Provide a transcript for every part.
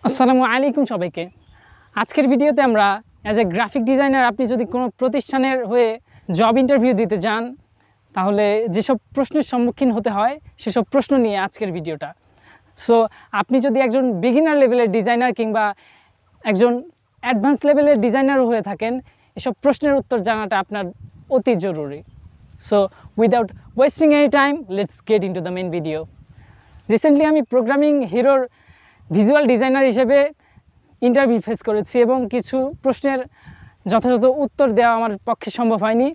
আসসালামু আলাইকুম সবাইকে। আজকের ভিডিওতে আমরা অ্যাজ এ গ্রাফিক ডিজাইনার আপনি যদি কোনো প্রতিষ্ঠানের হয়ে জব ইন্টারভিউ দিতে যান তাহলে যেসব প্রশ্নের সম্মুখীন হতে হয় সেসব প্রশ্ন নিয়ে আজকের ভিডিওটা। সো আপনি যদি একজন বিগিনার লেভেলের ডিজাইনার কিংবা একজন অ্যাডভান্স লেভেলের ডিজাইনারও হয়ে থাকেন, এসব প্রশ্নের উত্তর জানাটা আপনার অতি জরুরি। So without wasting any time, let's get into the main video. Recently আমি প্রোগ্রামিং হিরোর ভিজুয়াল ডিজাইনার হিসেবে ইন্টারভিউ ফেস করেছি এবং কিছু প্রশ্নের যথাযথ উত্তর দেওয়া আমার পক্ষে সম্ভব হয়নি।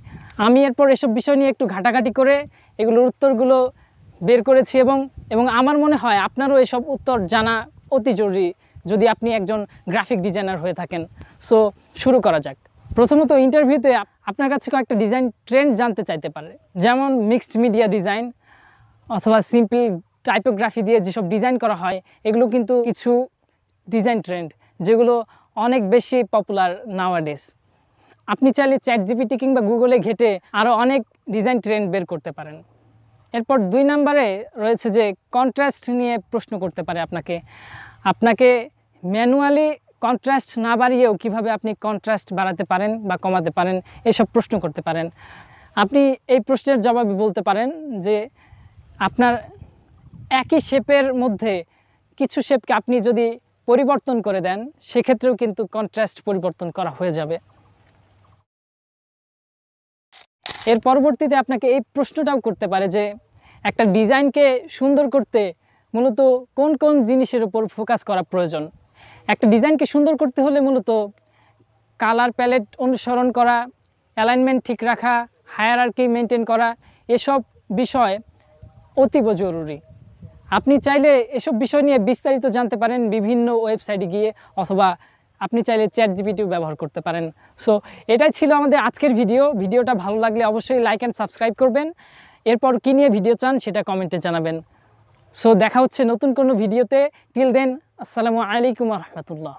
আমি এরপর এসব বিষয় নিয়ে একটু ঘাটাঘাটি করে এগুলোর উত্তরগুলো বের করেছি এবং আমার মনে হয় আপনারও এসব উত্তর জানা অতি জরুরি যদি আপনি একজন গ্রাফিক ডিজাইনার হয়ে থাকেন। সো শুরু করা যাক। প্রথমত ইন্টারভিউতে আপনার কাছে কয়েকটা ডিজাইন ট্রেন্ড জানতে চাইতে পারে, যেমন মিক্সড মিডিয়া ডিজাইন অথবা সিম্পল টাইপোগ্রাফি দিয়ে যেসব ডিজাইন করা হয় এগুলো কিন্তু কিছু ডিজাইন ট্রেন্ড যেগুলো অনেক বেশি পপুলার নাওয়াডেজ। আপনি চাইলে চ্যাটজিপিটি কিংবা গুগলে ঘেটে আরও অনেক ডিজাইন ট্রেন্ড বের করতে পারেন। এরপর 2 নম্বরে রয়েছে যে কন্ট্রাস্ট নিয়ে প্রশ্ন করতে পারে আপনাকে ম্যানুয়ালি কন্ট্রাস্ট না বাড়িয়েও কীভাবে আপনি কন্ট্রাস্ট বাড়াতে পারেন বা কমাতে পারেন এসব প্রশ্ন করতে পারেন। আপনি এই প্রশ্নের জবাবে বলতে পারেন যে আপনার একই শেপের মধ্যে কিছু শেপকে আপনি যদি পরিবর্তন করে দেন সেক্ষেত্রেও কিন্তু কন্ট্রাস্ট পরিবর্তন করা হয়ে যাবে। এর পরবর্তীতে আপনাকে এই প্রশ্নটাও করতে পারে যে একটা ডিজাইনকে সুন্দর করতে মূলত কোন কোন জিনিসের উপর ফোকাস করা প্রয়োজন। একটা ডিজাইনকে সুন্দর করতে হলে মূলত কালার প্যালেট অনুসরণ করা, অ্যালাইনমেন্ট ঠিক রাখা, হায়ারার্কি মেনটেন করা, এসব বিষয় অতীব জরুরি। আপনি চাইলে এসব বিষয় নিয়ে বিস্তারিত জানতে পারেন বিভিন্ন ওয়েবসাইটে গিয়ে, অথবা আপনি চাইলে চ্যাটজিপিটিও ব্যবহার করতে পারেন। সো এটাই ছিল আমাদের আজকের ভিডিওটা ভালো লাগলে অবশ্যই লাইক অ্যান্ড সাবস্ক্রাইব করবেন। এরপর কী নিয়ে ভিডিও চান সেটা কমেন্টে জানাবেন। সো দেখা হচ্ছে নতুন কোনো ভিডিওতে। টিল দেন, আসসালামু আলাইকুম ওয়া রাহমাতুল্লাহ।